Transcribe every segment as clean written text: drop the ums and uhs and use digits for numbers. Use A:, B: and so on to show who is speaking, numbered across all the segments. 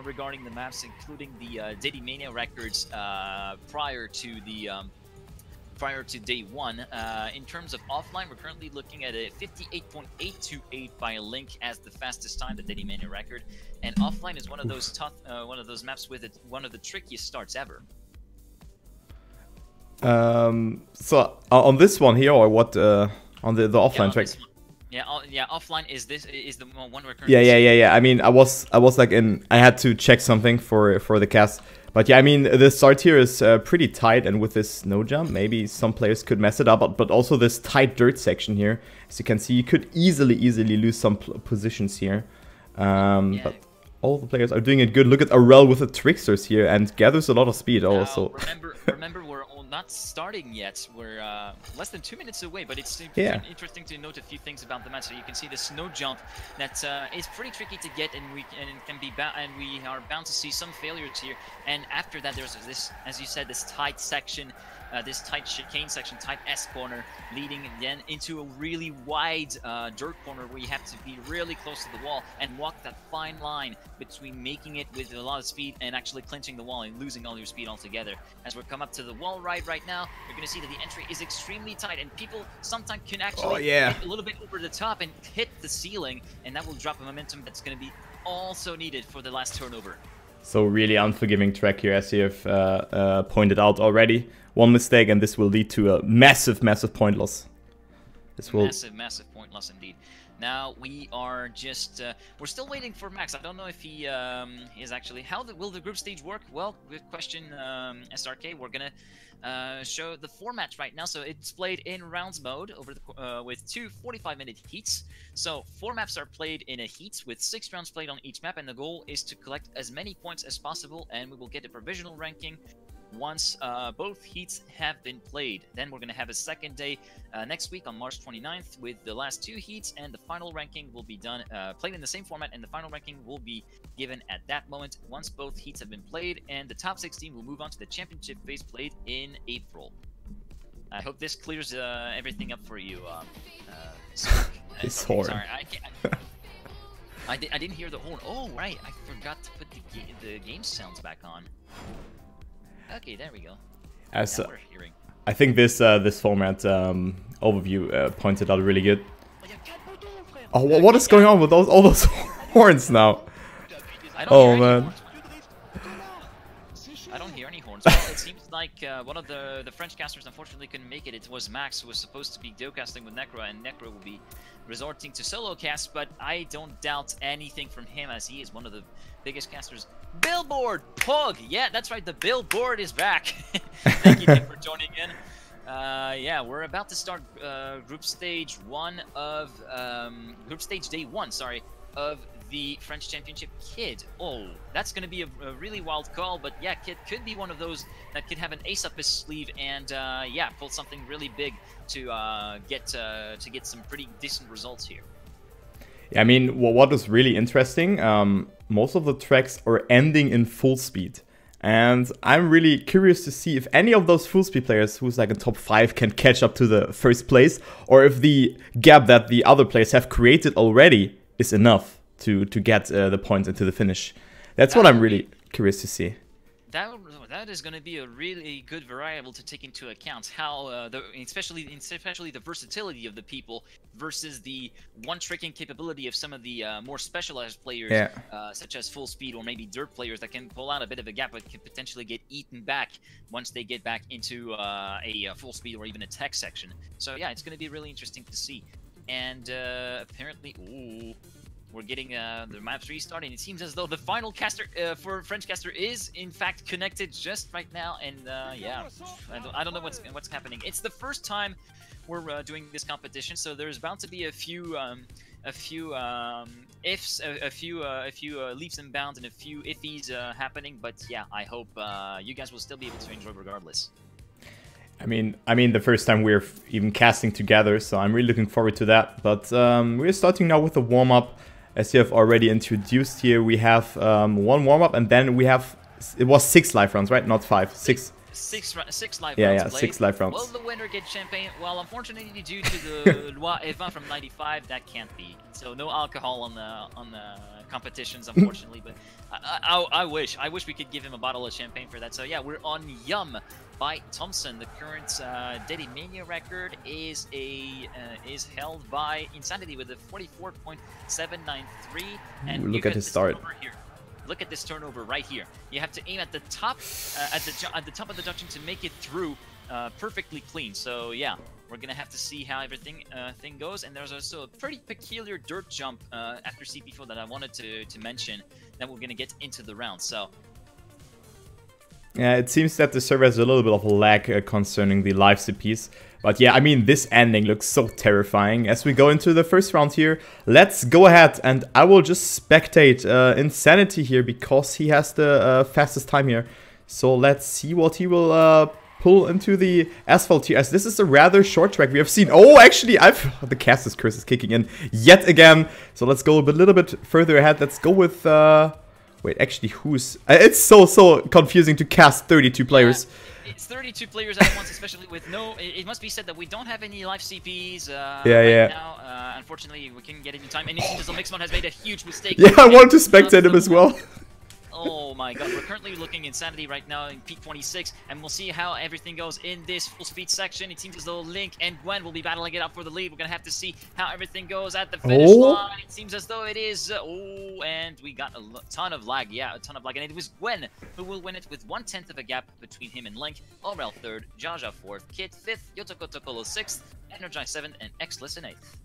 A: regarding the maps, including the TrackMania records prior to day one. In terms of offline, we're currently looking at a 58.828 by Link as the fastest time, the TrackMania record. And offline is one of those tough, one of those maps with one of the trickiest starts ever.
B: So on this one here, or what? On the offline track.
A: Yeah, offline is the one we're currently.
B: Yeah. I mean, I was like I had to check something for the cast. But yeah, I mean, the start here is pretty tight, and with this snow jump, maybe some players could mess it up. But also this tight dirt section here, as you can see, you could easily lose some positions here. But all the players are doing it good. Look at Arel with the tricksters here, and gathers a lot of speed also.
A: Remember, we're not starting yet. We're less than 2 minutes away, but it's interesting to note a few things about the match. So you can see the snow jump that is pretty tricky to get, and we are bound to see some failures here. And after that, there's this, as you said, this tight section, this tight chicane section, tight S corner, leading then into a really wide dirt corner where you have to be really close to the wall and walk that fine line between making it with a lot of speed and actually clinching the wall and losing all your speed altogether. As we come up to the wall right now, you're going to see that the entry is extremely tight, and people sometimes can actually get a little bit over the top and hit the ceiling, and that will drop a momentum that's going to be also needed for the last turnover.
B: So really unforgiving track here, as you have pointed out already. One mistake and this will lead to a massive point loss.
A: Massive point loss indeed. Now we are just we're still waiting for Max. I don't know if he is actually. How will the group stage work? Well, good question, SRK. We're gonna show the format right now. So it's played in rounds mode over the, with two 45-minute heats. So 4 maps are played in a heat with 6 rounds played on each map, and the goal is to collect as many points as possible, and we will get a provisional ranking once both heats have been played. Then we're going to have a second day next week on March 29th with the last 2 heats, and the final ranking will be done, played in the same format, and the final ranking will be given at that moment once both heats have been played, and the top 16 will move on to the championship phase played in April. I hope this clears everything up for you.
B: This horn.
A: Sorry, I didn't hear the horn. Oh, right, I forgot to put the game sounds back on. Okay, there we go.
B: As I think this format overview points it out really good. Oh, what is going on with all those horns now? Oh man.
A: I don't hear any horns. Well, it seems like one of the French casters unfortunately couldn't make it. It was Max, who was supposed to be duo casting with Necro, and Necro will be resorting to solo cast, but I don't doubt anything from him, as he is one of the biggest casters. Billboard! Pug! Yeah, that's right, the billboard is back! Thank you, Tim, for joining in. Yeah, we're about to start group stage day one, sorry, of the French Championship Kid. Oh, that's going to be a really wild call, but yeah, Kid could be one of those that could have an ace up his sleeve and yeah, pull something really big to get some pretty decent results here.
B: Yeah, I mean, what is really interesting, most of the tracks are ending in full speed. And I'm really curious to see if any of those full speed players who's like in top 5 can catch up to the first place, or if the gap that the other players have created already is enough to get the points into the finish. That's what I'm really curious to see.
A: That is going to be a really good variable to take into account. How, especially the versatility of the people versus the one-tricking capability of some of the more specialized players, such as full speed or maybe dirt players that can pull out a bit of a gap but can potentially get eaten back once they get back into a full speed or even a tech section. So yeah, it's going to be really interesting to see. And apparently, ooh, we're getting the maps restarting. It seems as though the final caster for French caster is in fact connected just right now, and yeah, I don't know what's happening. It's the first time we're doing this competition, so there's bound to be a few ifs, a few leaps and bounds, and a few iffies happening. But yeah, I hope you guys will still be able to enjoy regardless.
B: I mean, the first time we're even casting together, so I'm really looking forward to that. But we're starting now with the warm-up. As you have already introduced here, we have one warm-up, and then we have, it was 6 live rounds, right? Not 5, 6.
A: six live rounds
B: Yeah,
A: played.
B: 6 live rounds.
A: Will the winner get champagne? Well, unfortunately, due to the Loi Eva from '95, that can't be. So no alcohol on the competitions, unfortunately. But I wish we could give him a bottle of champagne for that. So yeah, we're on Yum by Thompson. The current TrackMania record is held by Insanity with a 44.793. And
B: look at his start.
A: Here. Look at this turnover right here. You have to aim at the top, at the top of the dungeon to make it through perfectly clean. So yeah, we're gonna have to see how everything thing goes. And there's also a pretty peculiar dirt jump after CP4 that I wanted to mention that we're gonna get into the round. So.
B: Yeah, it seems that the server has a little bit of a lag concerning the live CPs. But yeah, I mean, this ending looks so terrifying. As we go into the first round here, let's go ahead and I will just spectate Insanity here because he has the fastest time here. So let's see what he will pull into the asphalt here, as this is a rather short track we have seen. Oh, actually, the caster's curse is kicking in yet again. So let's go a little bit further ahead. Let's go with... Wait, actually, who's... it's so confusing to cast 32 players.
A: It's 32 players at once, especially with no... It must be said that we don't have any live CPs right now. Unfortunately, we couldn't get it in time. And it seems as though Mixmon has made a huge mistake.
B: Yeah, I wanted to spectate him as well.
A: Oh my god, we're currently looking Insanity right now in peak 26, and we'll see how everything goes in this full speed section. It seems as though Link and Gwen will be battling it out for the lead. We're gonna have to see how everything goes at the finish line. It seems as though it is, and we got a ton of lag, yeah, a ton of lag, and it was Gwen who will win it with 1/10 of a gap between him and Link. Aurel 3rd, Jaja 4th, Kit 5th, Yotoko Tokolo 6th, Energize 7th, and Xless in 8th.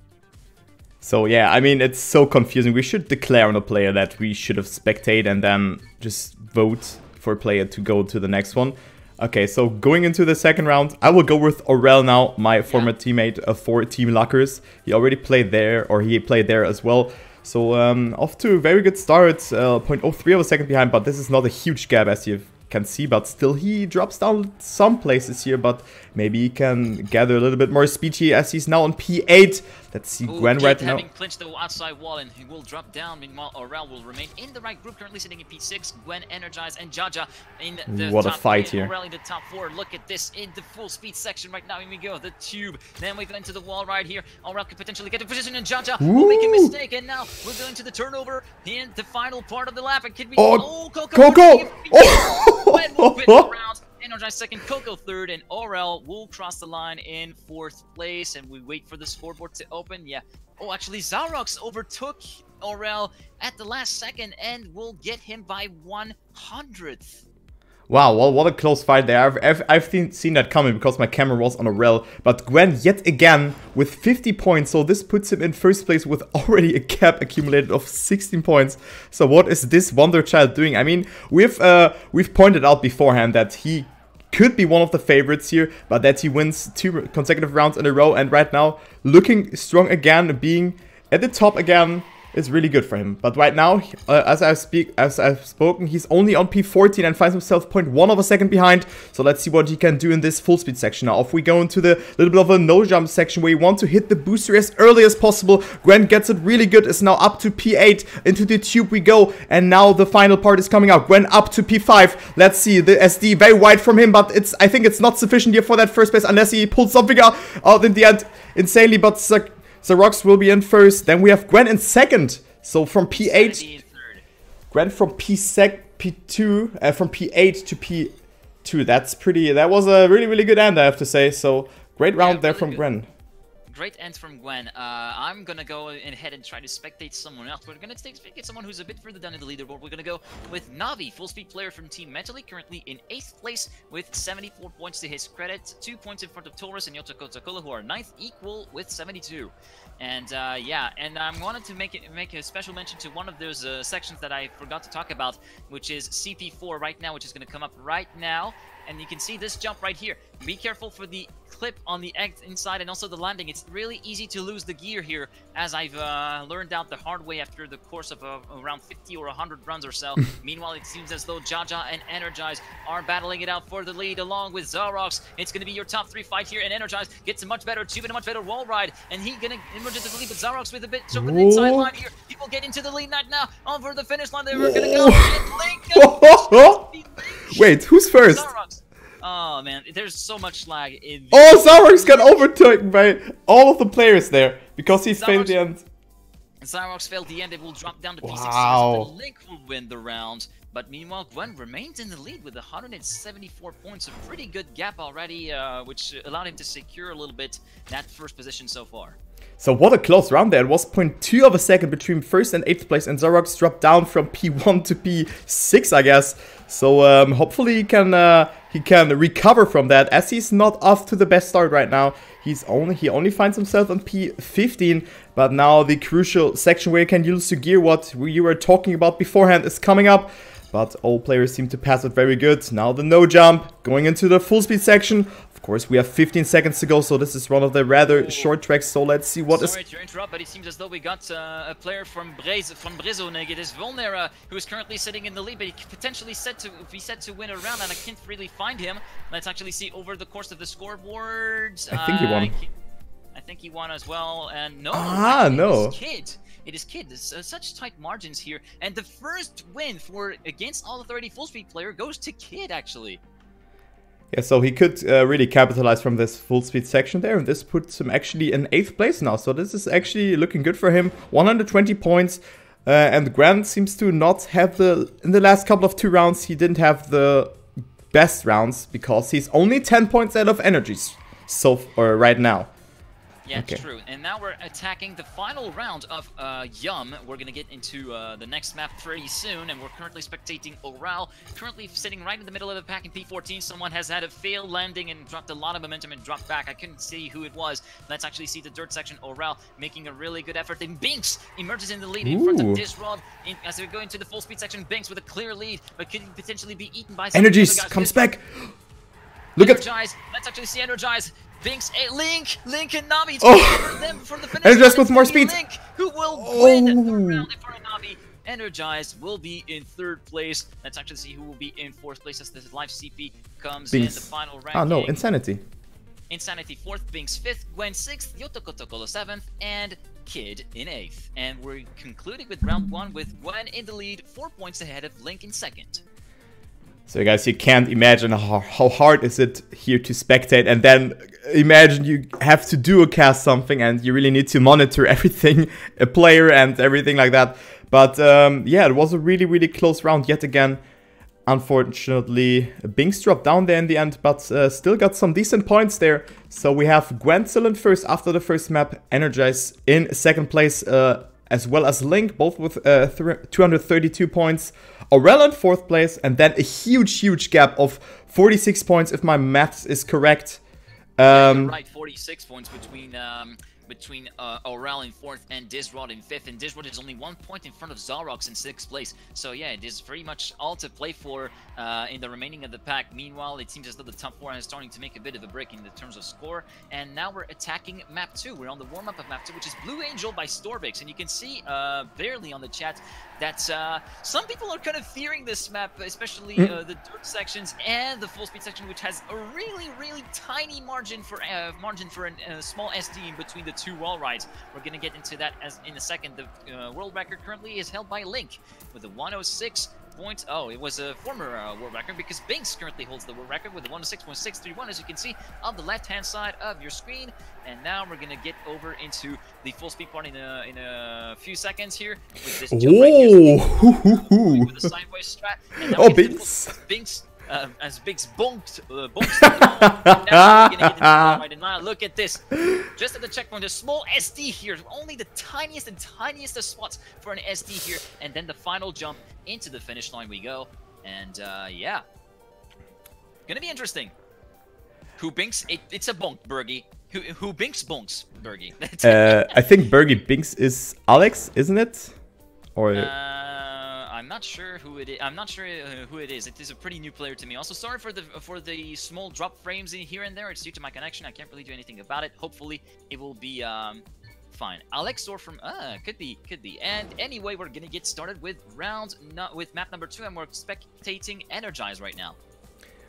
B: So yeah, I mean, it's so confusing. We should declare on a player that we should have spectated and then just vote for a player to go to the next one. Okay, so going into the second round, I will go with Aurel now, my former teammate for Team Luckers. He already played there, or he played there as well. So off to a very good start, 0.03 of a second behind, but this is not a huge gap as you can see, but still he drops down some places here, but maybe he can gather a little bit more speed here as he's now on P8. Let's see Gwen right now.
A: Having clinched the outside wall, and he will drop down. Meanwhile, Aurel will remain in the right group, currently sitting in P6. Gwen, Energize, and Jaja in the
B: what
A: top
B: a fight
A: 3,
B: here.
A: Aurel in the top 4. Look at this in the full speed section right now. Here we go, the tube. Then we go into the wall right here. Aurel could potentially get a position, and Jaja will make a mistake. And now we're going to the turnover in the final part of the lap. It could be Coco! Gwen will win the round. Energize 2nd, Coco 3rd, and Aurel will cross the line in 4th place. And we wait for the scoreboard to open. Yeah. Oh, actually, Zarox overtook Aurel at the last second and will get him by 100th.
B: Wow, well, what a close fight there. I've seen that coming because my camera was on Aurel. But Gwen yet again with 50 points. So this puts him in first place with already a gap accumulated of 16 points. So what is this wonder child doing? I mean, we've pointed out beforehand that he could be one of the favorites here, but that he wins 2 consecutive rounds in a row. And right now, looking strong again, being at the top again, is really good for him. But right now, as I've spoken, he's only on P14 and finds himself 0.1 of a second behind. So let's see what he can do in this full speed section. Now, if we go into the little bit of a no jump section where you want to hit the booster as early as possible, Gwen gets it really good. Is now up to P8. Into the tube we go, and now the final part is coming out. Gwen up to P5. Let's see the SD very wide from him, but I think it's not sufficient here for that first place unless he pulls something out in the end insanely. But Zarox will be in first. Then we have Gwen in second. So from P8, Gwen from P2, from P8 to P2. That was a really good end, I have to say. So great round there from Gwen.
A: Great end from Gwen. I'm gonna go ahead and try to spectate someone else. We're gonna spectate someone who's a bit further down in the leaderboard. We're gonna go with Navi, full speed player from Team Mentally, currently in 8th place with 74 points to his credit. 2 points in front of Taurus and Yotoko Tokolo, who are 9th, equal with 72. And yeah, and I wanted to make a special mention to one of those sections that I forgot to talk about, which is CP4 right now, which is gonna come up right now. And you can see this jump right here. Be careful for the clip on the inside and also the landing. It's really easy to lose the gear here, as I've learned out the hard way after the course of around 50 or 100 runs or so. Meanwhile, it seems as though Jaja and Energize are battling it out for the lead along with Zarox. It's going to be your top 3 fight here, and Energize gets a much better tube and a much better wall ride, and he's going to emerge into the lead, but Zarox with a bit of an inside line here. He will get into the lead right now. Over the finish line, they were going to go, and Link.
B: Wait, who's first?
A: Zarox. Oh man, there's so much lag in.
B: Oh, Zarok's got overtaken by all of the players there because he failed the end.
A: Zyrox failed the end. It will drop down to P6.
B: Wow.
A: The Link will win the round. But meanwhile, Gwen remains in the lead with 174 points. A pretty good gap already, which allowed him to secure a little bit that first position so far.
B: So what a close round there. It was 0.2 of a second between 1st and 8th place. And Zyrox dropped down from P1 to P6, I guess. So hopefully he can recover from that, as he's not off to the best start right now. He only finds himself on P15, but now the crucial section where he can use the gear, what you were talking about beforehand, is coming up. But all players seem to pass it very good. Now the no jump, going into the full speed section. Of course, we have 15 seconds to go, so this is one of the rather short tracks. So let's see what is.
A: Sorry to interrupt, but it seems as though we got a player from Brezoneg. It is Volner, who is currently sitting in the lead, but he potentially set to win a round, and I can't really find him. Let's actually see over the course of the scoreboards.
B: I think he won.
A: I think he won as well, and no.
B: No.
A: It is Kid. There's such tight margins here, and the first win against all authority full speed player goes to Kid actually.
B: Yeah, so he could really capitalize from this full speed section there, and this puts him actually in 8th place now. So this is actually looking good for him. 120 points, and Grant seems to not have in the last couple of 2 rounds, he didn't have the best rounds because he's only 10 points out of energies right now.
A: Yeah, it's true. And now we're attacking the final round of Yum. We're going to get into the next map pretty soon, and we're currently spectating Oral. Currently sitting right in the middle of the pack in P14. Someone has had a failed landing and dropped a lot of momentum and dropped back. I couldn't see who it was. Let's actually see the dirt section. Oral making a really good effort. And Binks emerges in the lead in front of Disrod. As we go into the full speed section, Binks with a clear lead, but could potentially be eaten by some
B: Energies comes back. Look
A: Energize. Let's actually see Energize. Binks, Link and Navi for them from the finish.
B: Energize with more speed.
A: Link, who will win the third round in front of Navi. Energize will be in 3rd place. Let's actually see who will be in 4th place as this live CP comes in the final ranking.
B: Oh no, Insanity.
A: Insanity 4th, Binks 5th, Gwen 6th, Yotokotokolo 7th, and Kid in 8th. And we're concluding with round 1 with Gwen in the lead, 4 points ahead of Link in 2nd.
B: So guys, you can't imagine how hard is it here to spectate, and then imagine you have to do a cast something and you really need to monitor everything, a player and everything like that. But yeah, it was a really close round yet again. Unfortunately, Binks dropped down there in the end, but still got some decent points there. So we have Gwen still in 1st after the first map, Energize in 2nd place, as well as Link, both with 232 points. Aurel in 4th place, and then a huge gap of 46 points if my maths is correct.
A: Yeah, you're right, 46 points between Aurel in 4th and Disrod in 5th, and Disrod is only 1 point in front of Zarox in 6th place. So yeah, it is very much all to play for in the remaining of the pack. Meanwhile, it seems as though the top 4 is starting to make a bit of a break in the terms of score, and now we're attacking map 2. We're on the warm-up of map 2, which is Blue Angel by Storbix, and you can see barely on the chat that some people are kind of fearing this map, especially the dirt sections and the full speed section, which has a really tiny margin for a small SD in between the 2 wall rides. We're gonna get into that in a second. The world record currently is held by Link with a 106. It was a former world record, because Binks currently holds the world record with a 106.631, as you can see on the left-hand side of your screen. And now we're gonna get over into the full speed part in a few seconds here with this jump right here, with a sideways strat. And now Binks. As Binks bonked now we're gonna get into right, and now look at this. Just at the checkpoint, a small SD here, only the tiniest of spots for an SD here, and then the final jump into the finish line we go. And yeah, gonna be interesting. Who Binks? It's a bonk, Bergie. Who Binks bonks, Bergie?
B: I think Bergie Binks is Alex, isn't it? Or
A: I'm not sure who it is. I'm not sure who it is. It is a pretty new player to me. Also, sorry for the small drop frames in here and there. It's due to my connection. I can't really do anything about it. Hopefully, it will be fine. Alex or from could be. And anyway, we're gonna get started with map number 2, and we're spectating Energize right now.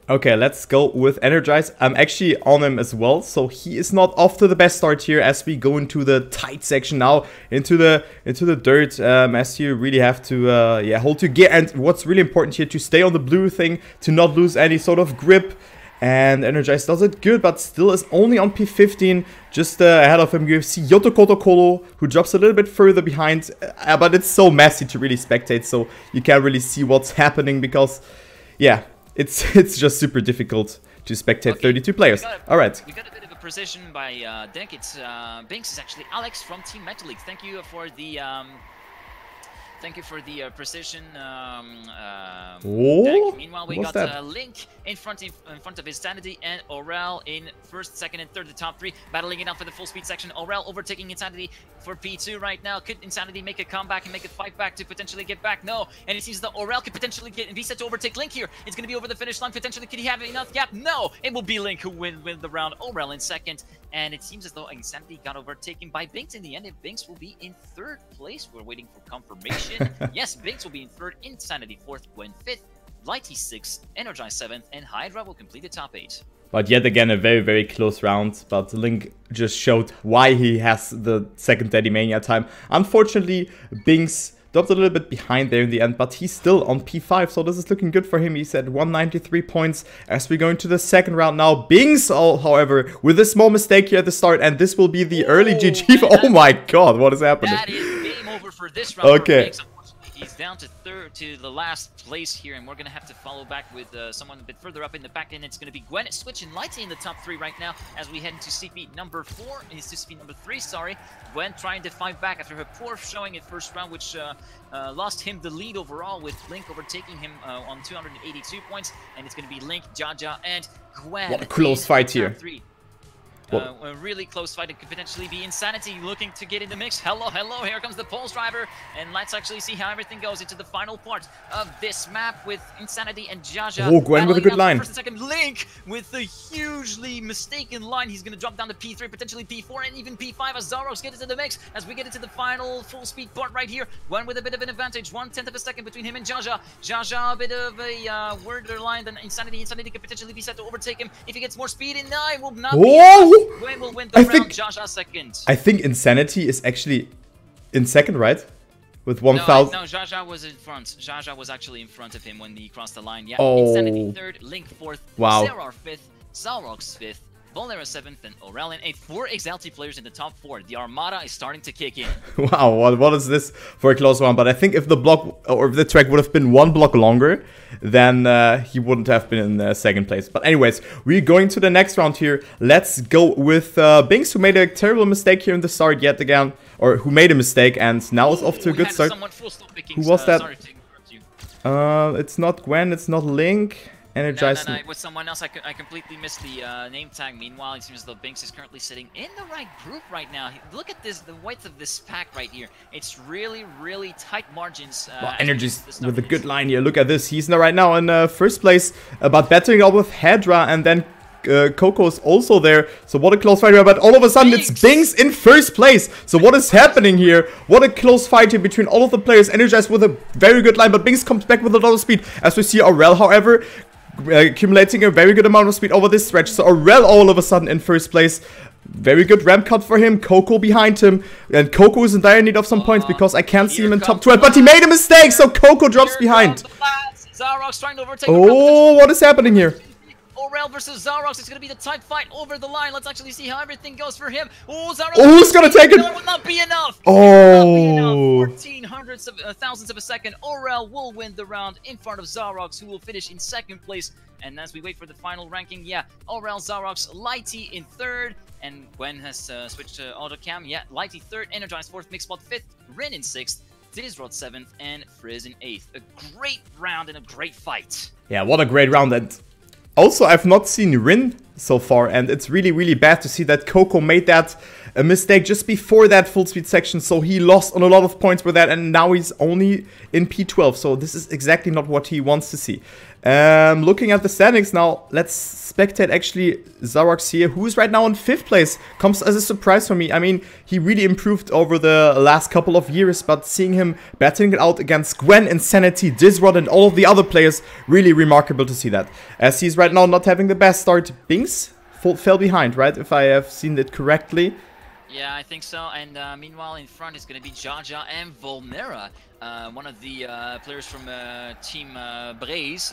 B: Okay, let's go with Energize. I'm actually on him as well, so he is not off to the best start here as we go into the tight section now, into the dirt, as you really have to hold your gear. And what's really important here, to stay on the blue thing, to not lose any sort of grip, And Energize does it good, but still is only on P15. Just ahead of him, you see Yoto Kolo, who drops a little bit further behind. But it's so messy to really spectate, so you can't really see what's happening because, yeah, it's just super difficult to spectate 32 players. Alright.
A: We got a bit of a precision by Denk. It's Binks is actually Alex from Team Metal League. Thank you for the precision, Denk. Meanwhile, we got Link in front of his Insanity and Aurel in first, second, and third, the top three, battling it out for the full speed section. Aurel overtaking Insanity for P2 right now. Could Insanity make a comeback and make a fight back to potentially get back? No. And it seems that Aurel could potentially be set to overtake Link here. It's going to be over the finish line. Potentially, could he have enough gap? No. It will be Link who win the round. Aurel in second. And it seems as though Insanity got overtaken by Binks in the end. And Binks will be in third place. We're waiting for confirmation. Yes, Binks will be in third. Insanity fourth. Gwen fifth. Lighty sixth. Energize seventh. And Hydra will complete the top 8.
B: But yet again, a very, very close round. But Link just showed why he has the second TrackMania time. Unfortunately, Binks dropped a little bit behind there in the end, but he's still on P5, so this is looking good for him. He's at 193 points as we go into the second round now. Binks, however, with a small mistake here at the start, and this will be the early GG. Oh my god, what is happening?
A: That is game over for this round.
B: Okay.
A: He's down to the last place here, and we're going to have to follow back with someone a bit further up in the back end. It's going to be Gwen switching Lighty in the top 3 right now as we head into CP number 4. It's to CP number 3, sorry. Gwen trying to fight back after her poor showing in first round, which lost him the lead overall, with Link overtaking him on 282 points. And it's going to be Link, Jaja, and Gwen.
B: What a close fight here.
A: A really close fight. It could potentially be Insanity looking to get in the mix. Hello, hello, here comes the Pulse Driver. And let's actually see how everything goes into the final part of this map with Insanity and Jaja.
B: Oh, Gwen with a good line.
A: First and second, Link with a hugely mistaken line. He's going to drop down to P3, potentially P4, and even P5 as Zarox gets into the mix. As we get into the final full speed part right here. Gwen with a bit of an advantage. 1/10 of a second between him and Jaja. Jaja a bit of a worder line than Insanity. Insanity could potentially be set to overtake him if he gets more speed, and I will not be enough. Gwen will win the round, Jaja second.
B: I think Insanity is actually in second, right? With 1,000.
A: No, Jaja was in front. Jaja was actually in front of him when he crossed the line. Yeah,
B: oh.
A: Insanity third, Link fourth,
B: wow.
A: Zerar fifth, Zalrox fifth, Volnera 7th, and Aurelian 8th. 4 Exalted players in the top 4. The Armada is starting to kick in.
B: Wow, what is this for a close one? But I think if the block, or if the track would have been 1 block longer, then he wouldn't have been in second place. But anyways, we're going to the next round here. Let's go with Binks, who made a terrible mistake here in the start yet again. Or who made a mistake and now is off to a good start. Who was that?
A: Sorry to interrupt you.
B: It's not Gwen, it's not Link. Energize.
A: No, it was someone else. I completely missed the name tag. Meanwhile, it seems as though Binks is currently sitting in the right group right now. Look at this, the width of this pack right here. It's really, really tight margins.
B: Well, Energies with a good line here. Look at this. He's now right now in first place, but battling up with Hedra, and then Coco's also there. So what a close fight here. But all of a sudden, it's Binks in first place. So what is happening here? What a close fight here between all of the players. Energized with a very good line, but Binks comes back with a lot of speed. As we see Aurel, however, accumulating a very good amount of speed over this stretch. So Aurel all of a sudden in first place. Very good ramp cut for him. Coco behind him. And Coco is in dire need of some points because I can't see him in top 12. But he made a mistake, so Coco drops behind. Oh, what is happening here?
A: Aurel versus Zarox. It's going to be the tight fight over the line. Let's actually see how everything goes for him. Oh, Zarox.
B: Oh, who's going to take it?
A: That would not be enough.
B: Oh.
A: 14 thousandths of a second. Aurel will win the round in front of Zarox, who will finish in second place. And as we wait for the final ranking, yeah, Aurel, Zarox, Lighty in third. And Gwen has switched to autocam. Yeah, Lighty third, Energize fourth, Mixbot fifth, Rin in sixth, Dizrod 7th, and Frizz in 8th. A great round and a great fight.
B: Yeah, what a great round. And also, I've not seen Rin so far, and it's really, really bad to see that Coco made that a mistake just before that full speed section, so he lost on a lot of points with that, and now he's only in P12, so this is exactly not what he wants to see. Looking at the standings now, let's spectate actually Zarox here, who's right now in 5th place. Comes as a surprise for me. I mean, he really improved over the last couple of years, but seeing him battling it out against Gwen, Insanity, Dizrod, and all of the other players, really remarkable to see that. As he's right now not having the best start. Binks fell behind, right? If I have seen it correctly.
A: Yeah, I think so. And meanwhile, in front is going to be Jaja and Volnera. one of the players from Team Braise,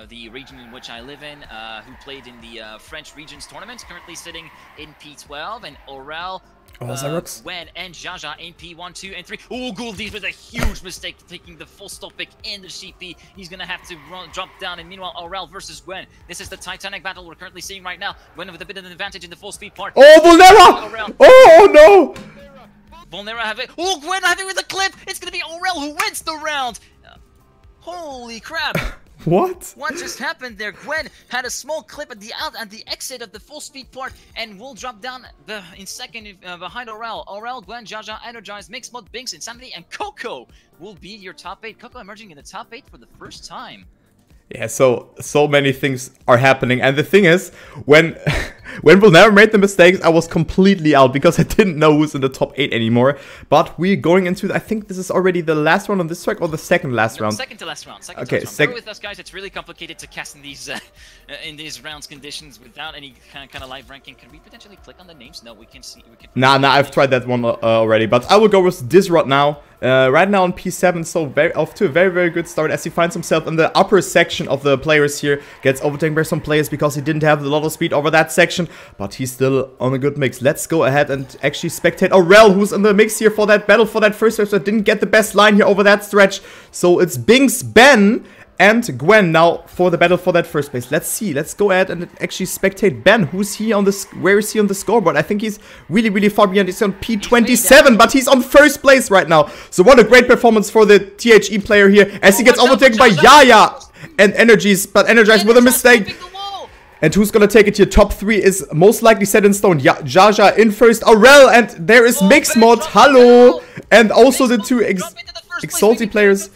A: the region in which I live in, who played in the French Regions tournament, currently sitting in P12, and Aurel, Gwen, and Jaja in P1, 2, and 3. Oh, Gouldies with a huge mistake, taking the full stop pick in the CP. He's gonna have to drop down, and meanwhile, Aurel versus Gwen. This is the Titanic battle we're currently seeing right now. Gwen with a bit of an advantage in the full speed part.
B: Oh, Volnera! Oh, no!
A: Volnera have it. Oh, Gwen have it with a clip. It's gonna be Aurel who wins the round. Holy crap!
B: What?
A: What just happened there? Gwen had a small clip at the exit of the full speed part, and will drop down in second behind Aurel. Aurel, Gwen, Jaja, Energize, Mixmod, Binks, Insanity, and Coco will be your top 8. Coco emerging in the top 8 for the first time.
B: Yeah, so many things are happening, and the thing is, when Volnera made the mistakes, I was completely out because I didn't know who's in the top 8 anymore. But we're going into, I think this is already the last round on this track, or the second last round?
A: Second to last round.
B: Okay,
A: Bear with us, guys. It's really complicated to cast in these rounds conditions without any kind of live ranking. Can we potentially click on the names? No, we can see. Nah,
B: I've tried that one already. But I will go with Disrod now. Right now on P7, so off to a very, very good start as he finds himself in the upper section of the players here. Gets overtaken by some players because he didn't have a lot of speed over that section, but he's still on a good mix. Let's go ahead and actually spectate Aurel, who's in the mix here for that battle for that first race, but didn't get the best line here over that stretch. So it's Binks, Ben, and Gwen now for the battle for that first place. Let's see. Let's go ahead and actually spectate Ben. Who's he on the? Where is he on the scoreboard? I think he's really, really far behind. He's on P27, but he's on first place right now. So what a great performance for the THE player here as he gets overtaken by Yaya and Energies, but Energized with a mistake. And who's gonna take it here? Top 3 is most likely set in stone. Jaja in first, Aurel, and there is Mixmod. Hello, and also the two Exalty players.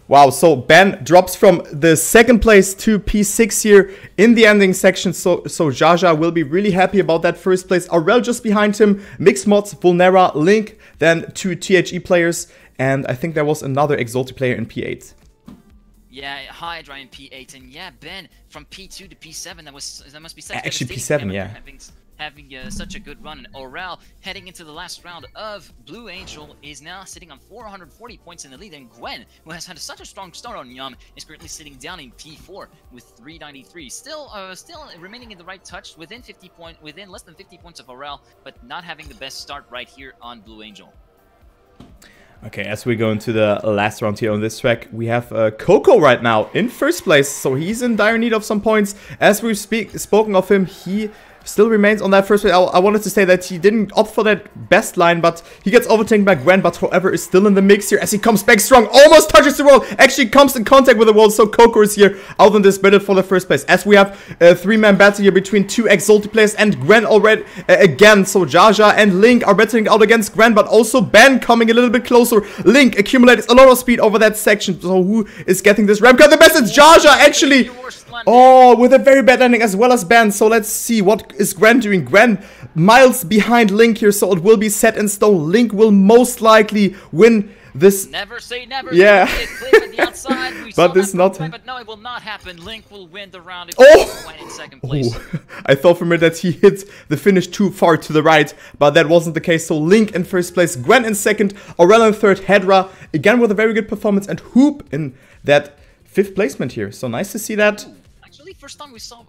B: Wow, so Ben drops from the second place to P6 here in the ending section. So Jaja will be really happy about that first place. Aurel just behind him, Mixmods, Volnera, Link, then 2 THE players, and I think there was another Exalty player in P8.
A: Yeah, Hydra in P8, and yeah, Ben from P2 to P7. That must be such
B: actually P7, yeah.
A: Having such a good run. And Aurel heading into the last round of Blue Angel is now sitting on 440 points in the lead, and Gwen, who has had such a strong start on Yum, is currently sitting down in P4 with 393. Still remaining in the right touch, within less than 50 points of Aurel, but not having the best start right here on Blue Angel.
B: Okay, as we go into the last round here on this track, we have Coco right now in first place, so he's in dire need of some points. As we've spoken of him, he still remains on that first place. I wanted to say that he didn't opt for that best line, but he gets overtaken by Gwen, but however is still in the mix here as he comes back strong, almost touches the wall, actually comes in contact with the wall, so Coco is here out in this battle for the first place. As we have a 3-man battle here between 2 Exalted players and Gwen already again, so Jaja and Link are battling out against Gwen, but also Ben coming a little bit closer. Link accumulates a lot of speed over that section, so who is getting this ramp cut? The best is Jaja actually. Oh, with a very bad landing as well as Ben. So let's see, what is Gwen doing? Gwen miles behind Link here, so it will be set in stone. Link will most likely win this.
A: Never say never.
B: Yeah.
A: But this not. But no, it will not happen. Link will win the round if Gwen in second place.
B: Oh. I thought for a minute that he hit the finish too far to the right, but that wasn't the case. So Link in first place, Gwen in second, Aurel in third, Hedra again with a very good performance, and Hoop in that 5th placement here. So nice to see that.
A: First time we saw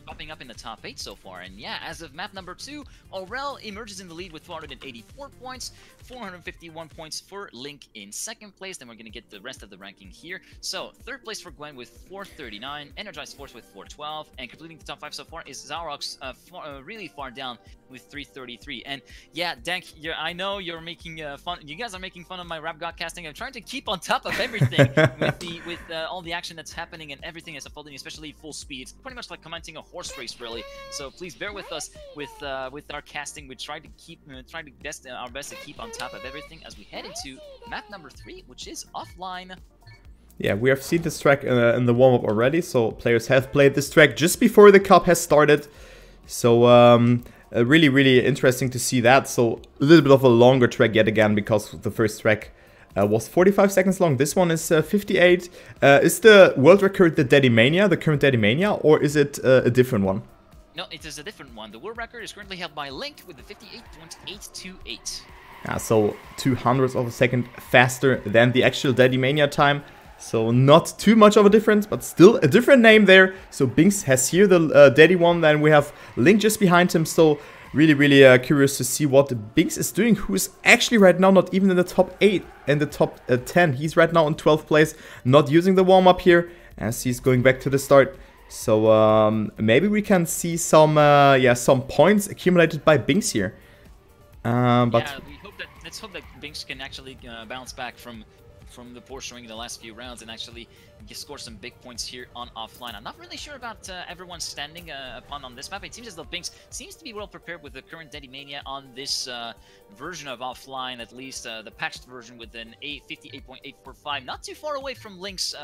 A: popping up in the top 8 so far. And yeah, as of map number 2, Aurel emerges in the lead with 484 points, 451 points for Link in second place. Then we're going to get the rest of the ranking here. So third place for Gwen with 439, Energized fourth with 412, and completing the top 5 so far is Zarox really far down with 333. And yeah, Dank, I know you're making fun. You guys are making fun of my rap god casting. I'm trying to keep on top of everything with all the action that's happening and everything that's unfolding, especially full speed. It's pretty much like commenting a horse race, really. So please bear with us with our casting. We try to keep our best to keep on top of everything as we head into map number 3, which is offline.
B: Yeah, we have seen this track in the warm-up already, so players have played this track just before the cup has started. So really, really interesting to see that. So a little bit of a longer track yet again, because the first track was 45 seconds long. This one is 58. Is the world record the TrackMania, the current TrackMania, or is it a different one?
A: No, it is a different one. The world record is currently held by Link with the 58.828.
B: So 200ths of a second faster than the actual TrackMania time. So not too much of a difference, but still a different name there. So Binks has here the Daddy one, then we have Link just behind him. So really curious to see what Binks is doing, who is actually right now not even in the top 8, in the top 10. He's right now in 12th place, not using the warm-up here, as he's going back to the start. So maybe we can see some some points accumulated by Binks here. But
A: yeah, let's hope that Binks can actually bounce back from the poor showing in the last few rounds and actually score some big points here on offline. I'm not really sure about everyone standing on this map. It seems as though Binks seems to be well prepared with the current TrackMania on this version of offline, at least the patched version with an 58.845, not too far away from Link's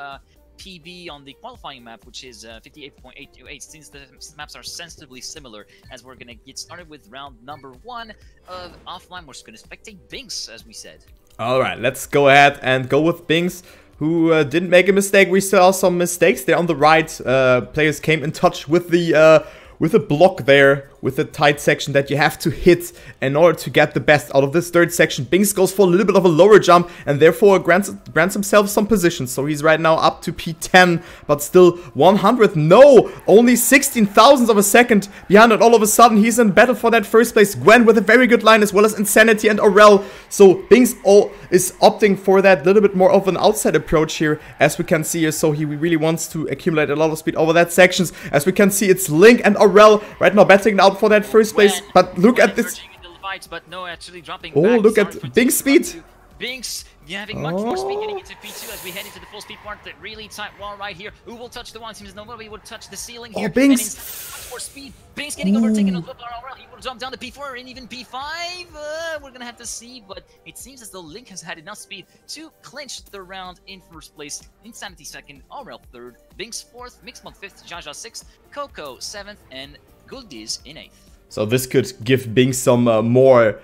A: PB on the qualifying map, which is 58.828, since the maps are sensibly similar. As we're gonna get started with round number 1 of offline, we're just gonna spectate Binks, as we said.
B: Alright, let's go ahead and go with Binks, who didn't make a mistake. We saw some mistakes there on the right. Players came in touch with the block there, with the tight section that you have to hit in order to get the best out of this third section. Binks goes for a little bit of a lower jump and therefore grants himself some position. So he's right now up to P10, but still 100th. No, only 16,000ths of a second behind it. All of a sudden, he's in battle for that first place. Gwen with a very good line, as well as Insanity and Aurel. So Binks is opting for that little bit more of an outside approach here, as we can see here. So he really wants to accumulate a lot of speed over that sections. As we can see, it's Link and Aurel right now battling out for that first place. But look at this.
A: But no, actually dropping
B: back. Look at Binks' speed.
A: Binks having much more speed getting into P2 as we head into the full speed part. The really tight wall right here. Who will touch the wall? It seems nobody would touch the ceiling here.
B: Binks!
A: Much more speed. Binks getting overtaken on Aurel. He will jump down to P4 and even P5. We're gonna have to see, but it seems as though Link has had enough speed to clinch the round in first place. Insanity second, Aurel third, Binks fourth, Mixmod fifth, Jaja 6th, Coco 7th, and Guldiz in 8th. So
B: this could give Binks some more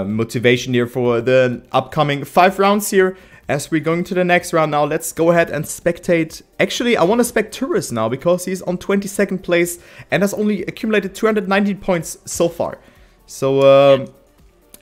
B: motivation here for the upcoming 5 rounds here. As we're going to the next round now, let's go ahead and spectate. Actually, I want to spec Turris now, because he's on 22nd place and has only accumulated 219 points so far. So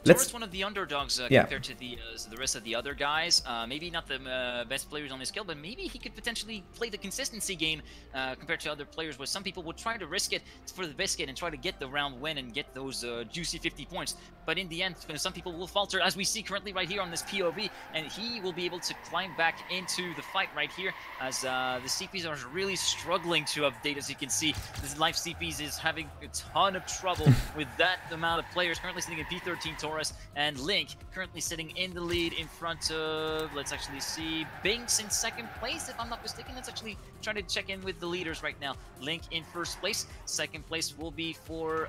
A: Turris one of the underdogs compared to the rest of the other guys. Maybe not the best players on this skill, but maybe he could potentially play the consistency game compared to other players, where some people would try to risk it for the biscuit and try to get the round win and get those juicy 50 points. But in the end, some people will falter, as we see currently right here on this POV, and he will be able to climb back into the fight right here, as the CPs are really struggling to update. As you can see, this live CPs is having a ton of trouble with that amount of players. Currently sitting in P13, Taurus, and Link currently sitting in the lead in front of, let's actually see, Binks in second place, if I'm not mistaken. Let's actually try to check in with the leaders right now. Link in first place. Second place will be for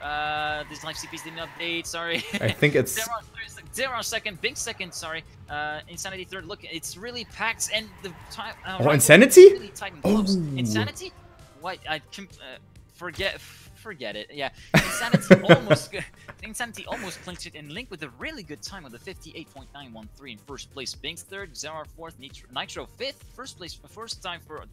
A: this live CPs didn't update, sorry.
B: I think it's
A: Zero second, Binks second, sorry. Insanity third. Look, it's really packed, and the time.
B: Insanity?
A: Really tight and close. Insanity? What? Forget it. Yeah, Insanity almost clinched it, and Link with a really good time with a 58.913 in first place. Binks third, Zera fourth, Nitro fifth. First place for first time for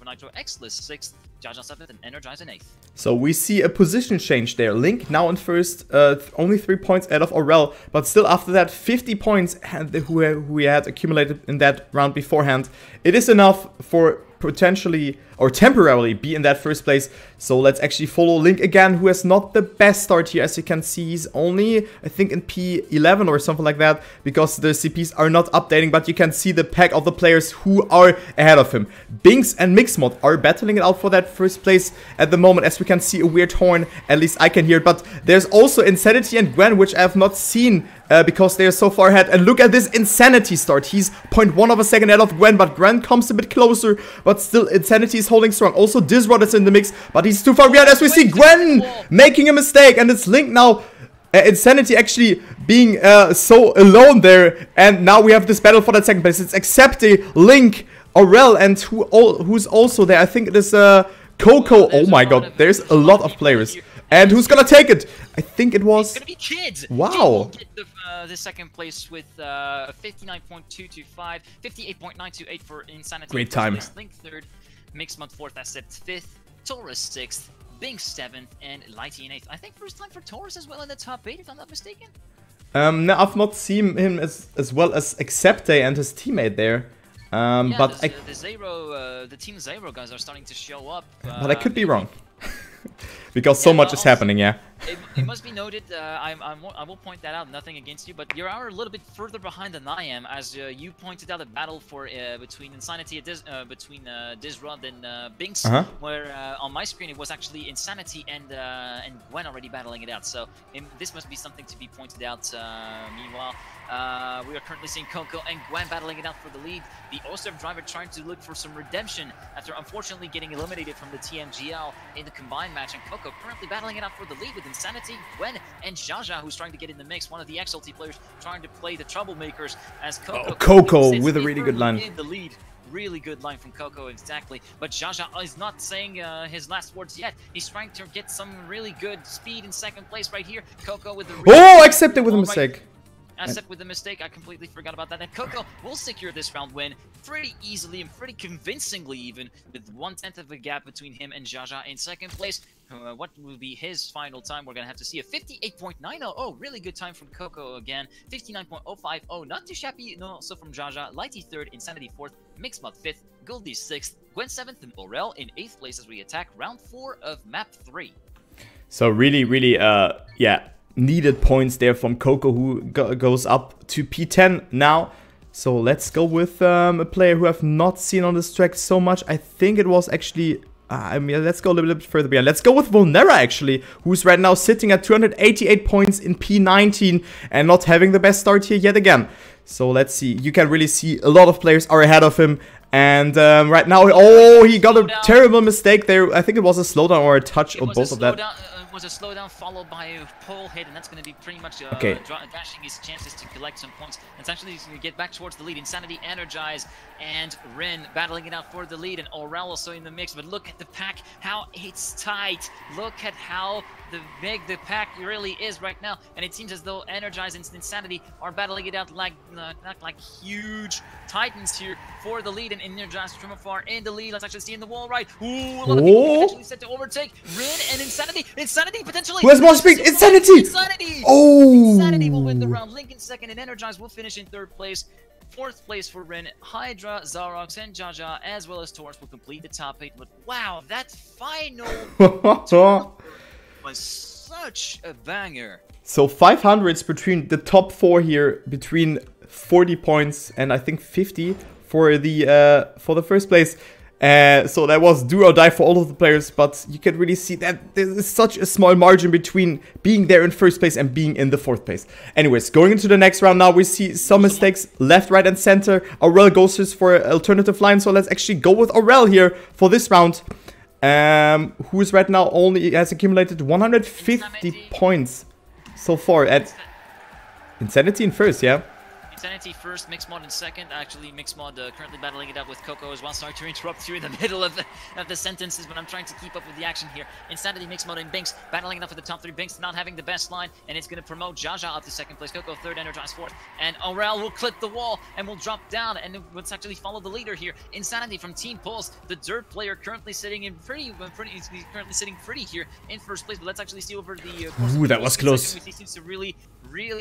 A: Nitro, Xless sixth, Jaja seventh, and Energize in 8th.
B: So we see a position change there. Link now in first, only 3 points ahead of Aurel, but still after that 50 points who he had accumulated in that round beforehand. It is enough for potentially or temporarily be in that first place. So let's actually follow Link again, who has not the best start here. As you can see, he's only, I think, in P11 or something like that, because the CPs are not updating, but you can see the pack of the players who are ahead of him. Binks and Mixmod are battling it out for that first place at the moment. As we can see, a weird horn, at least I can hear it, but there's also Insanity and Gwen, which I have not seen because they are so far ahead. And look at this Insanity start. He's 0.1 of a second ahead of Gwen, but Gwen comes a bit closer, but still Insanity is holding strong. Also Disrod is in the mix, but he's too far behind, as we see Gwen making a mistake, and it's Link now. Insanity actually being so alone there, and now we have this battle for that second place. It's Accepte, Link, Aurel, and who's also there. I think it is Coco. Oh my god, there's a lot of players. And who's gonna take it? I think it was...
A: It's gonna be Kids!
B: Wow!
A: Kid will get the second place with 59.225, 58.928 for Insanity.
B: Great time.
A: Link third, Mixmod fourth, Accept fifth, Taurus sixth, Binks seventh, and Lighty in 8th. I think first time for Taurus as well in the top 8, if I'm not mistaken.
B: No, I've not seen him as well as Accepte and his teammate there.
A: Yeah,
B: But
A: the Team Zero guys are starting to show up.
B: but I could be wrong. Because so much is happening, yeah.
A: It must be noted, I will point that out, nothing against you, but you are a little bit further behind than I am, as you pointed out a battle for between Insanity, between Disrod and Binks, where on my screen it was actually Insanity and Gwen already battling it out, so this must be something to be pointed out. Meanwhile, we are currently seeing Coco and Gwen battling it out for the lead. The OSERV driver trying to look for some redemption after unfortunately getting eliminated from the TMGL in the combined match, and Coco currently battling it out for the lead with Insanity, Gwen, and Jaja, who's trying to get in the mix. One of the XLT players trying to play the troublemakers as Coco.
B: Coco with a really good line.
A: In the lead. Really good line from Coco, exactly. But Jaja is not saying his last words yet. He's trying to get some really good speed in second place right here. Coco with the...
B: Oh, Accepted with a mistake.
A: Except with the mistake, I completely forgot about that. And Coco will secure this round win pretty easily and pretty convincingly, even with 1/10 of a gap between him and Jaja in second place. What will be his final time? We're gonna have to see a 58.900. Oh, really good time from Coco again. 59.050. Not too shabby. No, also from Jaja. Lighty third, Insanity fourth, Mixmod fifth, Goldie sixth, Gwen seventh, and Aurel in eighth place as we attack round 4 of map 3.
B: So really, yeah. Needed points there from Coco, who goes up to P10 now. So let's go with a player who I've not seen on this track so much. I think it was actually... I mean, let's go a little bit further beyond. Let's go with Volnera, actually, who's right now sitting at 288 points in P19 and not having the best start here yet again. So let's see. You can really see a lot of players are ahead of him. And right now, oh, he got a terrible mistake there. I think it was a slowdown or a touch or both of that.
A: Was a slowdown followed by a pole hit, and that's going to be pretty much dashing his chances to collect some points. It's actually going to get back towards the lead. Insanity, Energize, and Rin battling it out for the lead, and Aurel also in the mix. But look at the pack, how it's tight. Look at how big the pack really is right now, and it seems as though Energize and Insanity are battling it out like huge titans here for the lead, and Energize from afar in the lead. Let's actually see in the wall right. Ooh, a lot of people potentially set to overtake Rin and Insanity potentially.
B: Who has more speed? Insanity! Oh!
A: Insanity will win the round. Link in second, and Energize will finish in third place. Fourth place for Rin, Hydra, Zarox, and Jaja, as well as Taurus will complete the top 8. But wow, that final was such a banger.
B: So 500s between the top 4 here, between 40 points and I think 50 for the first place. So that was do or die for all of the players, but you can really see that there is such a small margin between being there in first place and being in the fourth place. Anyways, going into the next round now, we see some mistakes left, right, and center. Aurel goes for an alternative line, so let's actually go with Aurel here for this round. Who is right now only has accumulated 150 points so far at Insanity in first, yeah?
A: Insanity first, Mixmod in second. Actually, Mixmod currently battling it out with Coco as well. Sorry to interrupt you in the middle of the sentences, but I'm trying to keep up with the action here. Insanity, Mixmod, and Binks battling it out for the top 3. Binks not having the best line, and it's going to promote Jaja up to second place. Coco third, Energize fourth, and Aurel will clip the wall and will drop down, and let's actually follow the leader here. Insanity from Team Pulse, the dirt player currently sitting in he's currently sitting pretty here in first place. But let's actually see over the course.
B: Ooh, that was close.
A: He seems to really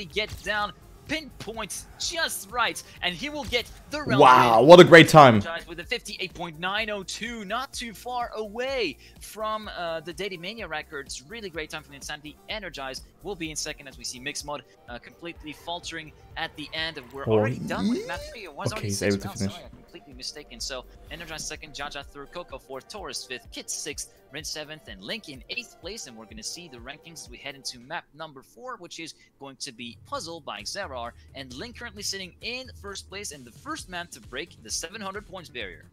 A: get down. Pinpoints just right, and he will get the round.
B: Wow, what a great time!
A: With a 58.902, not too far away from the TrackMania records. Really great time from Insanity. Energize will be in second as we see Mixmod completely faltering at the end. We're already done with map 3. It was already 6 rounds. Sorry, I'm completely mistaken. So Energize second, Jaja third, Coco fourth, Taurus fifth, Kit sixth, Rin 7th, and Link in 8th place, and we're going to see the rankings as we head into map number 4, which is going to be Puzzle by Xerar, and Link currently sitting in first place and the first man to break the 700 points barrier.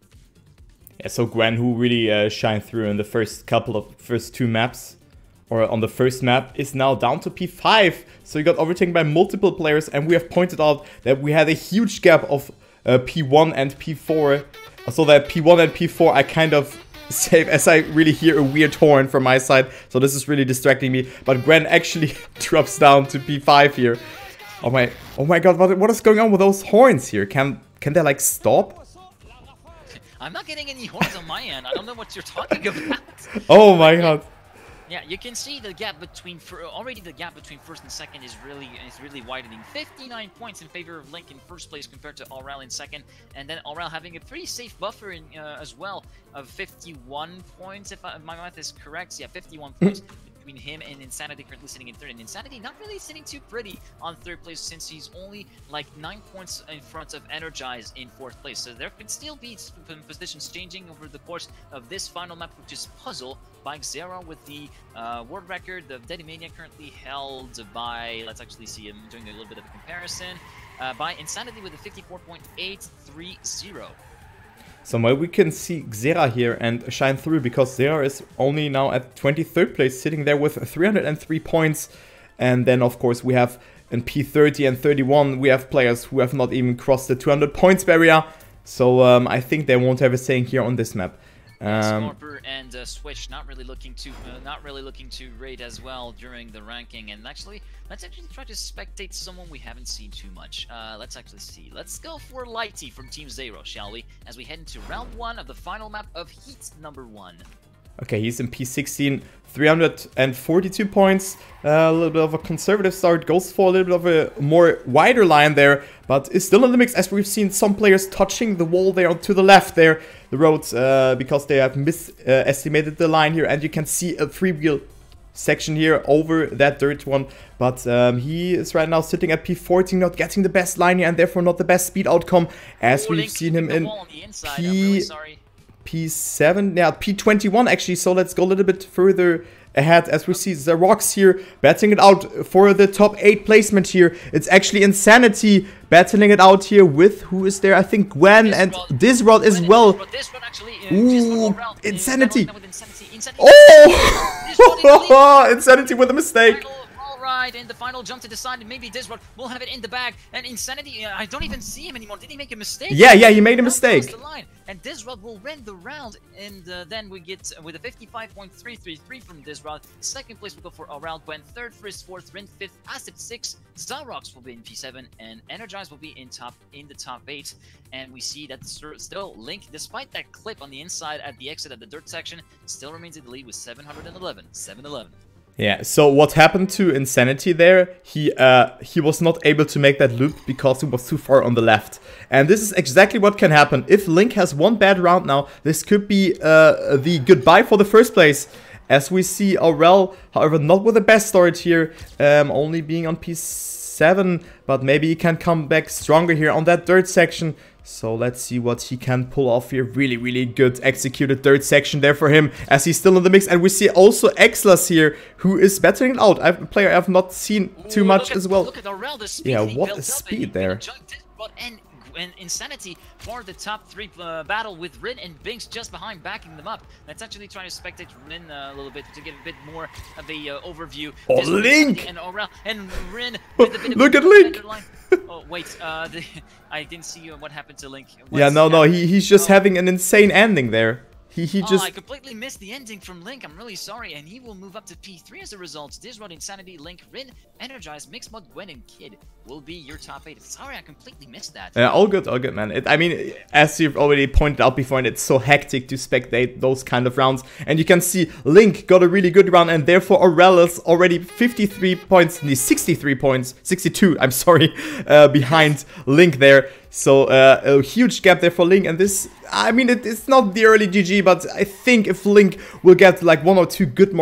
B: Yeah, so Gwen, who really shined through in the first 2 maps, or on the first map, is now down to P5, so he got overtaken by multiple players, and we have pointed out that we had a huge gap of P1 and P4, so that P1 and P4 I kind of save as I really hear a weird horn from my side, so this is really distracting me. But Gwen actually drops down to P5 here. Oh my god, what is going on with those horns here? Can they like stop?
A: I'm not getting any horns on my end. I don't know what you're talking about.
B: Oh my god.
A: Yeah, you can see the gap between already the gap between first and second is really widening. 59 points in favor of Link in first place compared to Aurel in second, and then Aurel having a pretty safe buffer in as well of 51 points if my math is correct. Yeah, 51 points between him and Insanity currently sitting in third. And Insanity not really sitting too pretty on third place since he's only like 9 points in front of Energize in fourth place. So there could still be positions changing over the course of this final map, which is Puzzle by Xera with the world record of TrackMania currently held by, let's actually see him doing a little bit of a comparison, by Insanity with a 54.830.
B: Somewhere we can see Xera here and shine through, because Xera is only now at 23rd place, sitting there with 303 points. And then of course we have in P30 and 31, we have players who have not even crossed the 200 points barrier. So I think they won't have a saying here on this map.
A: Scorper and Switch not really looking to raid as well during the ranking. And let's actually try to spectate someone we haven't seen too much. Let's actually see. Let's go for Lighty from Team Zero, shall we? As we head into round 1 of the final map of Heat number 1.
B: Okay, he's in P16, 342 points, a little bit of a conservative start, goes for a little bit of a more wider line there, but is still in the mix, as we've seen some players touching the wall there to the left there, the roads, because they have misestimated the line here, and you can see a three-wheel section here over that dirt one, but he is right now sitting at P14, not getting the best line here, and therefore not the best speed outcome, as we've seen him in P7, yeah, P21 actually, so let's go a little bit further ahead as we see Xerox here battling it out for the top 8 placement here. It's actually Insanity battling it out here with, who is there? I think Gwen and Disrod as well. Ooh, Insanity. Oh! Insanity with a mistake.
A: In the final jump to decide, and maybe Disrod will have it in the bag, and Insanity, I don't even see him anymore. Did he make a mistake?
B: Yeah, he made a mistake.
A: The line. And Disrod will win the round, and then we get with a 55.333 from Disrod. Second place will go for Aurel, Gwen. Third, Frizz, fourth, Rin, fifth, Acid, 6. Xerox will be in P7, and Energize will be in the top 8. And we see that still Link, despite that clip on the inside at the exit of the dirt section, still remains in the lead with 711.
B: Yeah, so what happened to Insanity there, he was not able to make that loop because he was too far on the left. And this is exactly what can happen. If Link has one bad round now, this could be the goodbye for the first place. As we see Aurel, however, not with the best start here, only being on P7, but maybe he can come back stronger here on that dirt section. So let's see what he can pull off here. Really, really good executed third section there for him, as he's still in the mix. And we see also Exlas here, who is battling it out. A player I've not seen too much as well.
A: Look at Aurel, the speed.
B: Yeah, what a speed there.
A: And Insanity for the top 3 battle with Rin and Binks just behind, backing them up. Let's actually try to spectate Rin a little bit to get a bit more of a overview.
B: Oh, Link!
A: And Aurel and Rin with a bit of
B: look at Link!
A: Oh, wait, I didn't see what happened to Link.
B: Yeah, no, he's just having an insane ending there. He just...
A: I completely missed the ending from Link. I'm really sorry. And he will move up to P3 as a result. Disrod, Insanity, Link, Rin, Energize, Mixmod, Gwen, and Kid will be your top 8. Sorry, I completely missed that.
B: Yeah, all good, man. I mean, as you've already pointed out before, and it's so hectic to spectate those kind of rounds. And you can see Link got a really good round, and therefore Aurel is already 53 points, 63 points, 62, I'm sorry, behind Link there. So a huge gap there for Link, and this, I mean, it's not the early GG, but I think if Link will get like 1 or 2 good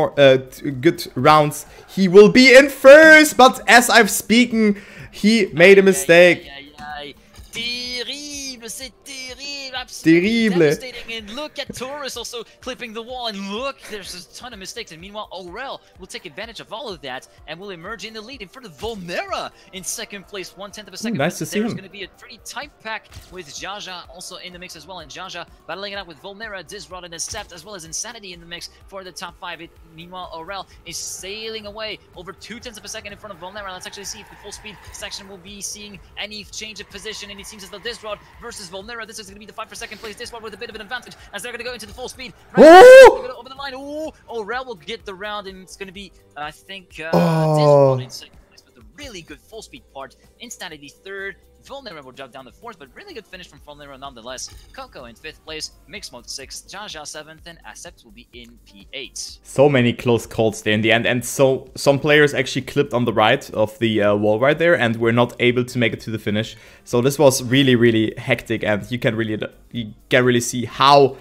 B: rounds, he will be in first. But as I've spoken, he made a mistake.
A: Terrible, c'est terrible, absolutely devastating. And look at Taurus also clipping the wall, and look, there's a ton of mistakes. And meanwhile, Aurel will take advantage of all of that and will emerge in the lead in front of Volnera in second place, 1/10 of a second.
B: Nice to see him.
A: There's going to be a pretty tight pack with Jaja also in the mix as well, and Jaja battling it out with Volnera, Disrod, and Acept, as well as Insanity in the mix for the top 5. Meanwhile, Aurel is sailing away over 0.2 of a second in front of Volnera. Let's actually see if the full speed section will be seeing any change of position, and it seems as though Disrod versus Volnera, this is going to be the fight for second place. Disrod with a bit of an advantage as they're going to go into the full speed. Right, over the line. Oh, Aurel will get the round, and it's going to be, I think, Disrod in second place with a really good full speed part. Insanity third, Vulnera will drop down to 4th, but really good finish from Vulnera nonetheless. Coco in 5th place, Mixed Mode 6th, Jaja 7th, and Acept will be in P8.
B: So many close calls there in the end, and so some players actually clipped on the right of the wall right there and were not able to make it to the finish. So this was really, really hectic, and you can really see how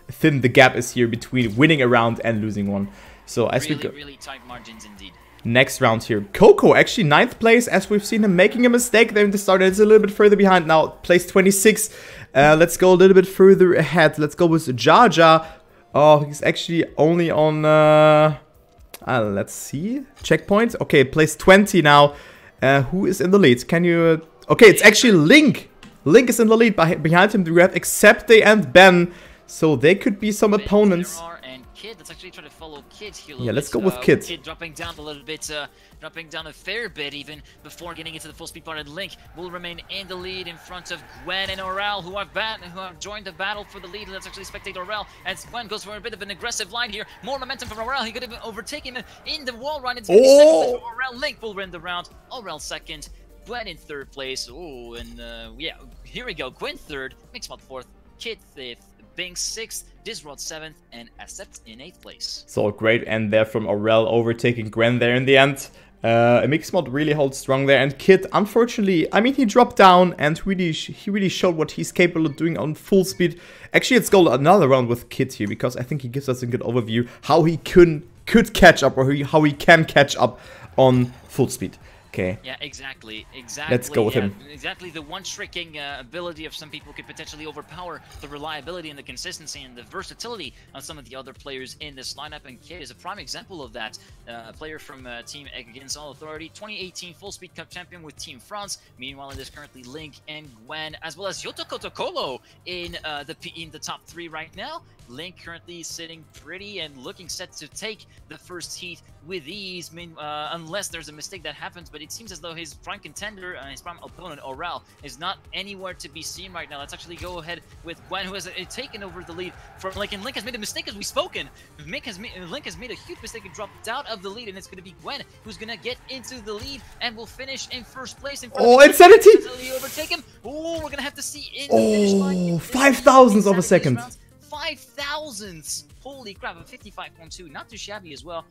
B: thin the gap is here between winning a round and losing one. So as we go,
A: really tight margins indeed.
B: Next round here, Coco actually 9th place, as we've seen him making a mistake there in the start. It's a little bit further behind now, place 26. Let's go a little bit further ahead. Let's go with Jaja. Oh, he's actually only on, let's see, checkpoint. Okay, place 20 now. Who is in the lead? Can you, okay, it's actually Link. Link is in the lead. Behind him, we have Accepte and Ben. So they could be some opponents.
A: Kid, let's actually try to follow Kid here.
B: Yeah, let's go with Kid.
A: Kid dropping down a little bit, dropping down a fair bit even before getting into the full speed part. And Link will remain in the lead in front of Gwen and Aurel, who have joined the battle for the lead. Let's actually spectate Aurel as Gwen goes for a bit of an aggressive line here. More momentum from Aurel. He could have overtaken him in the wall run. It's going to be second place for Aurel. Link will win the round. Aurel second. Gwen in 3rd place. Oh, and yeah, here we go. Gwen 3rd, Mixmod 4th, Kid 5th, Bing 6th, Disrod 7th, and Acept in 8th place. So great end there from Aurel, overtaking Gwen there in the end. Mixmod really holds strong there, and Kid, unfortunately, I mean, he dropped down and he really showed what he's capable of doing on full speed. Actually, let's go another round with Kid here, because I think he gives us a good overview how he could catch up, or how he can catch up on full speed. Okay. Yeah, exactly.
B: Let's go with him.
A: Exactly, the one-tricking ability of some people could potentially overpower the reliability and the consistency and the versatility of some of the other players in this lineup, and Kid is a prime example of that. Player from Team Against All Authority, 2018 Full Speed Cup champion with Team France. Meanwhile, it is currently Link and Gwen, as well as Yotoko Tokolo in the top 3 right now. Link currently sitting pretty and looking set to take the first heat with ease, unless there's a mistake that happens, but it seems as though his prime contender and his prime opponent, Aurel, is not anywhere to be seen right now. Let's actually go ahead with Gwen, who has taken over the lead from Link, and Link has made a mistake as we've spoken. Link has made a huge mistake and dropped out of the lead, and it's going to be Gwen who's going to get into the lead and will finish in 1st place.
B: Oh, Insanity!
A: Overtake him. Oh, we're going to have to see in the finish line.
B: Oh, 5,000ths of a second.
A: 5,000ths! Holy crap, a 55.2, not too shabby as well.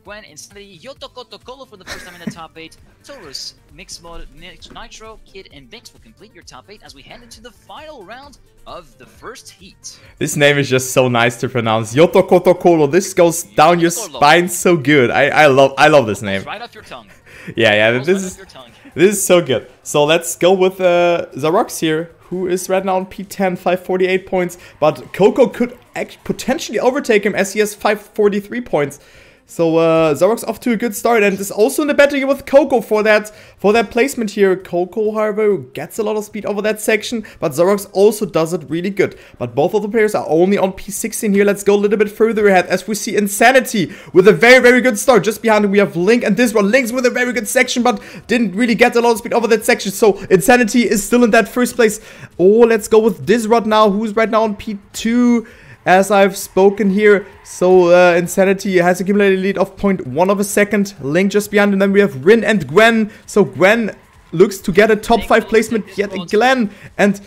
A: Gwen, Insanity, Yotoko Tokolo for the first time in the top 8. Taurus, Mixed Mode, Nitro, Kid, and Binks will complete your top 8 as we head into the final round of the first heat. This name is just so nice to pronounce. Yotoko Tokolo. This goes down your spine so good. I love this name. Right off your tongue. Yeah, this is so good. So let's go with Zarox here, who is right now on P10, 548 points. But Coco could potentially overtake him as he has 543 points. So Zarox off to a good start, and is also in the battle with Coco for that placement here. Coco, however, gets a lot of speed over that section, but Zarox also does it really good. But both of the players are only on P16 here. Let's go a little bit further ahead as we see Insanity with a very, very good start. Just behind him we have Link and Disrod. Link's with a very good section, but didn't really get a lot of speed over that section. So Insanity is still in that 1st place. Oh, let's go with Disrod now, who's right now on P2. As I've spoken here, so Insanity has accumulated a lead of 0.1 of a second. Link just behind, and then we have Rin and Gwen. So Gwen looks to get a top 5 placement yet again. And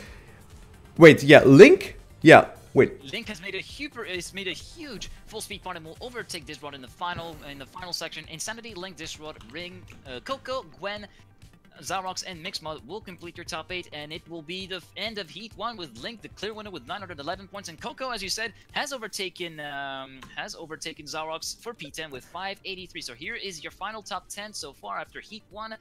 A: wait, yeah, Link? Yeah, wait. Link has made a huge full speed part and will overtake Disrod in the final section. Insanity, Link, Disrod, Ring, Coco, Gwen, Zarox, and Mixmod will complete your top 8, and it will be the end of Heat 1 with Link, the clear winner with 911 points, and Coco, as you said, has overtaken Zarox for P10 with 583. So here is your final top 10 so far after Heat 1.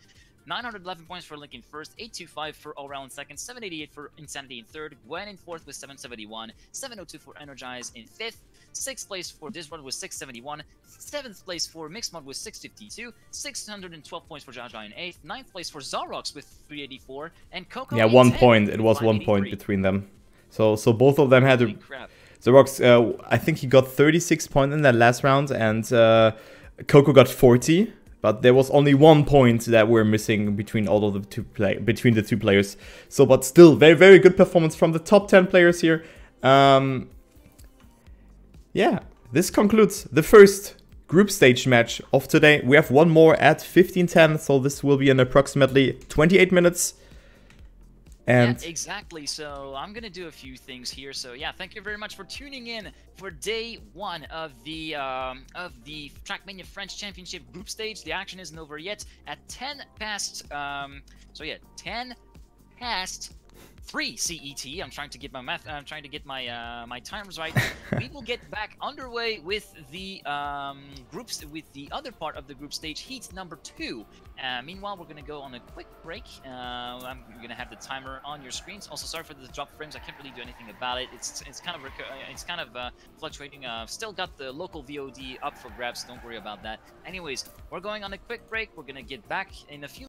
A: 911 points for Link in 1st, 825 for Aurel in 2nd, 788 for Insanity in 3rd, Gwen in 4th with 771, 702 for Energize in 5th, 6th place for Disrod with 671, 7th place for Mixmod with 652, 612 points for Jaja in 8th, 9th place for Zarox with 384, and Coco in
B: 1
A: 10th
B: point. It was 1 point between them. So both of them had Zarox, I think he got 36 points in that last round, and Coco got 40. But there was only 1 point that we're missing between all of the two players. So, but still, very, very good performance from the top 10 players here. Yeah, this concludes the first group stage match of today. We have one more at 15:10, so this will be in approximately 28 minutes. And
A: yeah, exactly. So I'm gonna do a few things here. So yeah, thank you very much for tuning in for day 1 of the TrackMania French Championship group stage. The action isn't over yet. At 10 past, so yeah, 10 past 3 CET. I'm trying to get my math. I'm trying to get my my times right. We will get back underway with the groups, with the other part of the group stage, heat number 2. Meanwhile, we're gonna go on a quick break. I'm gonna have the timer on your screens. Also, sorry for the drop frames. I can't really do anything about it. It's kind of fluctuating. Still got the local VOD up for grabs. Don't worry about that. Anyways, we're going on a quick break. We're gonna get back in a few